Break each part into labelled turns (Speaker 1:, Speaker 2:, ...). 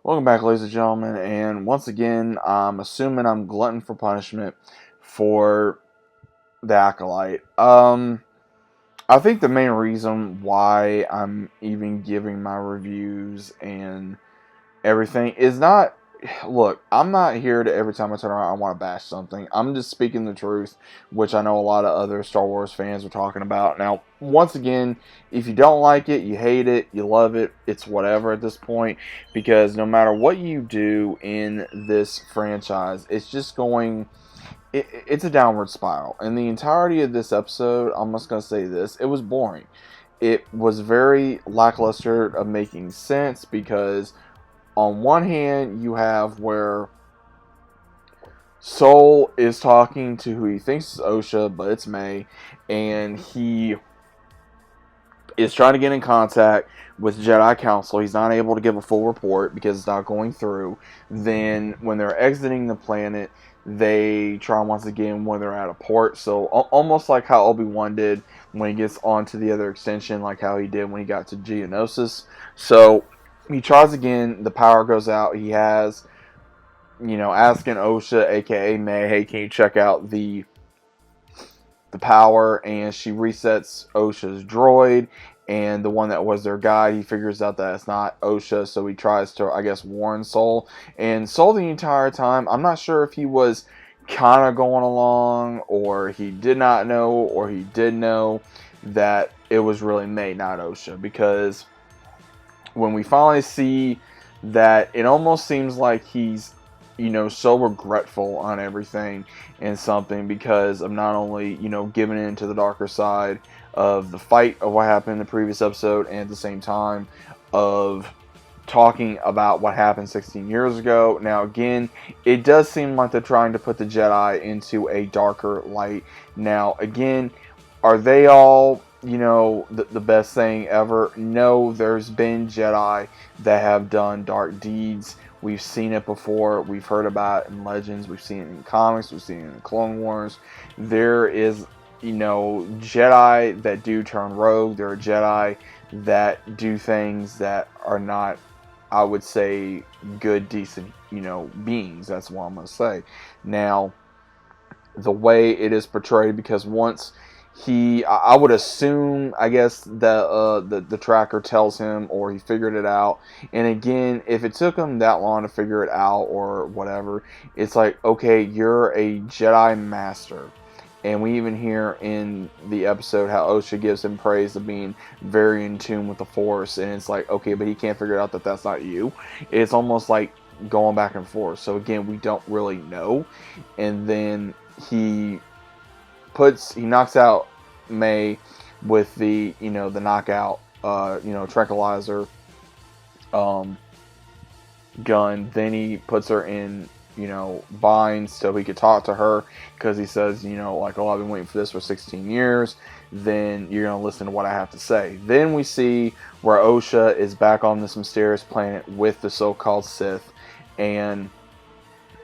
Speaker 1: Welcome back, ladies and gentlemen, and once again, I'm assuming I'm glutton for punishment for the Acolyte. I think the main reason why I'm even giving my reviews and everything is not. Look, I'm not here to every time I turn around I want to bash something. I'm just speaking the truth, which I know a lot of other Star Wars fans are talking about. Now, once again, if you don't like it, you hate it, you love it, it's whatever at this point, because no matter what you do in this franchise, it's just going. It's a downward spiral. And the entirety of this episode, I'm just going to say this, it was boring. It was very lackluster of making sense because on one hand, you have where Soul is talking to who he thinks is Osha, but it's May, and he is trying to get in contact with Jedi Council. He's not able to give a full report because it's not going through. Then, when they're exiting the planet, they try once again when they're at a port. So, almost like how Obi-Wan did when he gets onto the other extension, like how he did when he got to Geonosis. So, he tries again. The power goes out. He has, asking Osha, aka May, hey, can you check out the power? And she resets Osha's droid, and the one that was their guide, he figures out that it's not Osha, so he tries to, I guess, warn Soul. And Soul, the entire time, I'm not sure if he was kind of going along, or he did not know, or he did know that it was really May, not Osha, because when we finally see that, it almost seems like he's so regretful on everything and something because of not only, giving in to the darker side of the fight of what happened in the previous episode, and at the same time of talking about what happened 16 years ago. Now, again, it does seem like they're trying to put the Jedi into a darker light. Now, again, are they all, the best thing ever? No, there's been Jedi that have done dark deeds. We've seen it before. We've heard about it in Legends. We've seen it in comics. We've seen it in Clone Wars. There is, Jedi that do turn rogue. There are Jedi that do things that are not, I would say, good, decent, beings. That's what I'm going to say. Now, the way it is portrayed, because once I would assume, I guess, that the tracker tells him, or he figured it out. And again, if it took him that long to figure it out or whatever, it's like, okay, you're a Jedi Master. And we even hear in the episode how Osha gives him praise of being very in tune with the Force. And it's like, okay, but he can't figure out that that's not you. It's almost like going back and forth. So again, we don't really know. And then he knocks out May with the the knockout tranquilizer gun. Then he puts her in binds so he could talk to her, because he says, like, oh, I've been waiting for this for 16 years. Then you're gonna listen to what I have to say. Then we see where Osha is back on this mysterious planet with the so-called Sith, and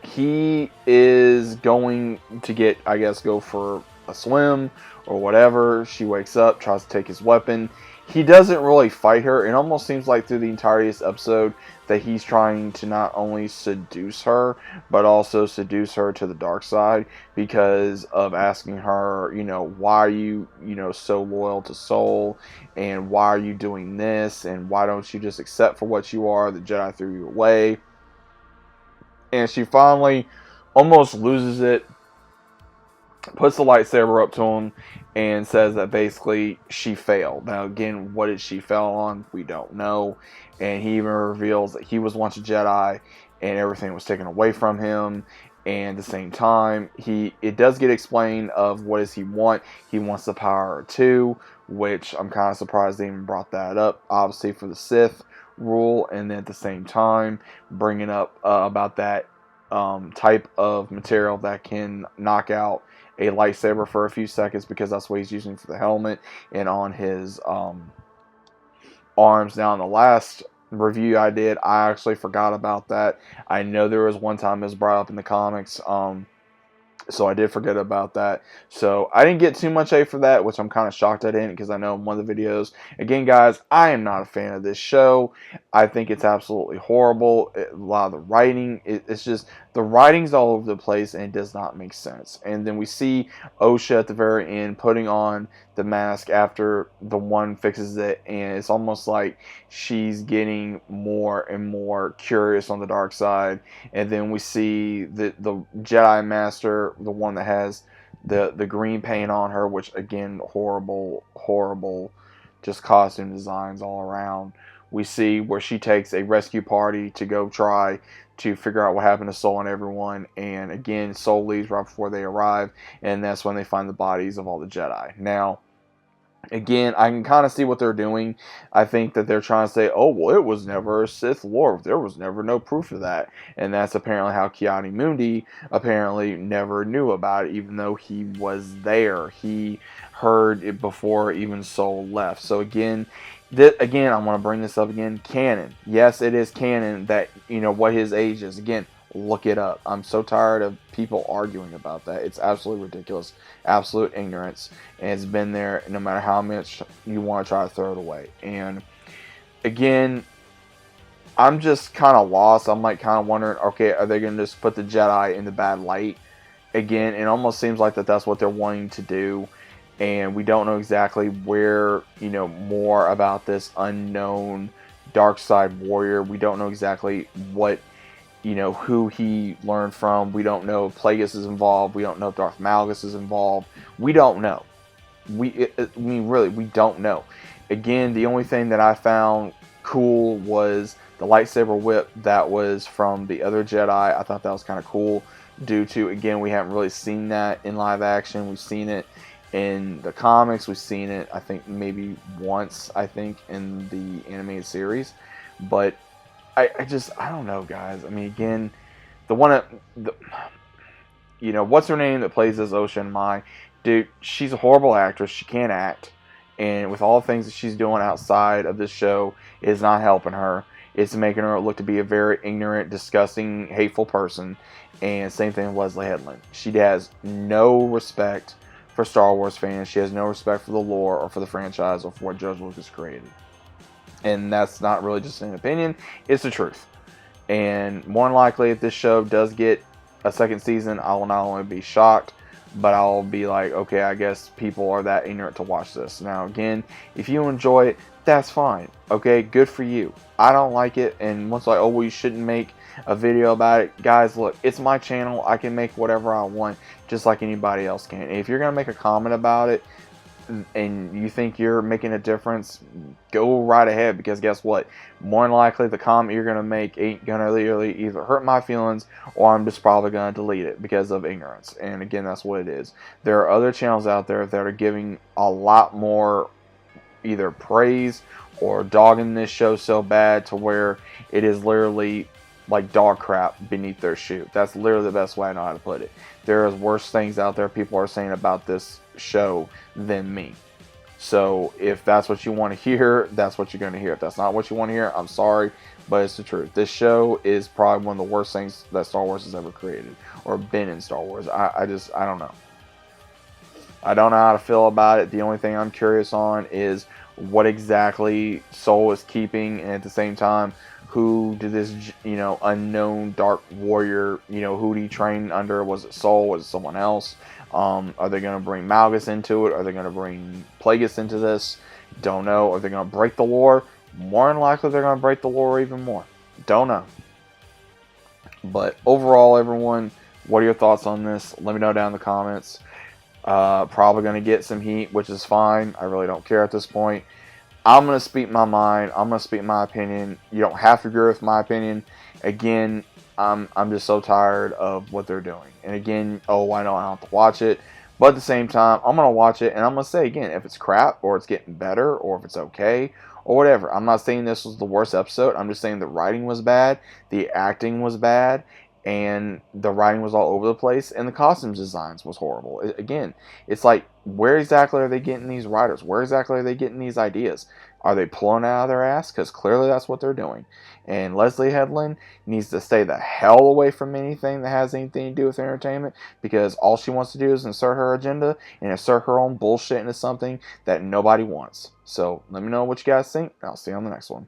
Speaker 1: he is going to go for a swim or whatever. She wakes up, tries to take his weapon. He doesn't really fight her. It almost seems like through the entirety of this episode that he's trying to not only seduce her, but also seduce her to the dark side, because of asking her, why are you, so loyal to Soul, and why are you doing this, and why don't you just accept for what you are? The Jedi threw you away. And she finally almost loses it, puts the lightsaber up to him, and says that basically she failed. Now, again, what did she fail on? We don't know. And he even reveals that he was once a Jedi, and everything was taken away from him. And at the same time, it does get explained of what does he want. He wants the power too, which I'm kind of surprised they even brought that up. Obviously for the Sith rule, and then at the same time bringing up about that type of material that can knock out a lightsaber for a few seconds, because that's what he's using for the helmet and on his arms. Now, in the last review I did, I actually forgot about that. I know there was one time it was brought up in the comics, So I did forget about that. So I didn't get too much hate for that, which I'm kind of shocked I didn't, because I know in one of the videos, again, guys, I am not a fan of this show. I think it's absolutely horrible. A lot of the writing, it's just, the writing's all over the place and it does not make sense. And then we see OSHA at the very end putting on the mask after the one fixes it, and it's almost like she's getting more and more curious on the dark side. And then we see the Jedi Master, the one that has the green paint on her, which again, horrible just costume designs all around. We see where she takes a rescue party to go try to figure out what happened to Soul and everyone, and again, Soul leaves right before they arrive, and that's when they find the bodies of all the Jedi. Now, again, I can kind of see what they're doing. I think that they're trying to say, oh, well, it was never a Sith Lord. There was never no proof of that. And that's apparently how Ki-Adi-Mundi apparently never knew about it, even though he was there. He heard it before even Soul left. So again, I want to bring this up again. Canon. Yes, it is canon that, what his age is. Again, look it up. I'm so tired of people arguing about that. It's absolutely ridiculous. Absolute ignorance. And it's been there no matter how much you want to try to throw it away. And again, I'm just kind of lost. I'm like kind of wondering, okay, are they going to just put the Jedi in the bad light? Again, it almost seems like that's what they're wanting to do. And we don't know exactly where, more about this unknown dark side warrior. We don't know exactly what, who he learned from. We don't know if Plagueis is involved. We don't know if Darth Malgus is involved. We don't know. Really, we don't know. Again, the only thing that I found cool was the lightsaber whip that was from the other Jedi. I thought that was kind of cool due to, again, we haven't really seen that in live action. We've seen it in the comics. We've seen it, I think, maybe once, in the animated series. But I don't know, guys. I mean, again, what's her name that plays as Ocean Mai? Dude, she's a horrible actress. She can't act. And with all the things that she's doing outside of this show, it is not helping her. It's making her look to be a very ignorant, disgusting, hateful person. And same thing with Leslie Headland. She has no respect for Star Wars fans. She has no respect for the lore or for the franchise or for what George Lucas created. And that's not really just an opinion. It's the truth. And more than likely, if this show does get a second season, I will not only be shocked, but I'll be like, okay, I guess people are that ignorant to watch this. Now, again, if you enjoy it, that's fine. Okay, good for you. I don't like it, and once like, oh, well, you shouldn't make a video about it. Guys, look, it's my channel. I can make whatever I want, just like anybody else can. And if you're going to make a comment about it, and you think you're making a difference, go right ahead, because guess what? More than likely, the comment you're going to make ain't going to really either hurt my feelings, or I'm just probably going to delete it because of ignorance. And again, that's what it is. There are other channels out there that are giving a lot more either praise or dogging this show so bad to where it is literally like dog crap beneath their shoe. That's literally the best way I know how to put it. There is worse things out there people are saying about this show than me. So if that's what you want to hear, that's what you're going to hear. If that's not what you want to hear, I'm sorry, but it's the truth. This show is probably one of the worst things that Star Wars has ever created or been in Star Wars. I don't know. I don't know how to feel about it. The only thing I'm curious on is what exactly Soul is keeping, and at the same time, who did this, unknown dark warrior, who did he train under? Was it Soul? Was it someone else? Are they going to bring Malgus into it? Are they going to bring Plagueis into this? Don't know. Are they going to break the lore? More than likely, they're going to break the lore even more. Don't know. But overall, everyone, what are your thoughts on this? Let me know down in the comments. Probably going to get some heat, which is fine. I really don't care at this point. I'm going to speak my mind. I'm going to speak my opinion. You don't have to agree with my opinion. Again, I'm just so tired of what they're doing. And again, I know I don't have to watch it. But at the same time, I'm going to watch it. And I'm going to say again, if it's crap or it's getting better or if it's okay or whatever. I'm not saying this was the worst episode. I'm just saying the writing was bad. The acting was bad. And the writing was all over the place, and the costumes designs was horrible. Again, it's like, where exactly are they getting these writers? Where exactly are they getting these ideas? Are they pulling it out of their ass? Because clearly that's what they're doing. And Leslie Headland needs to stay the hell away from anything that has anything to do with entertainment, because all she wants to do is insert her agenda and insert her own bullshit into something that nobody wants. So let me know what you guys think, and I'll see you on the next one.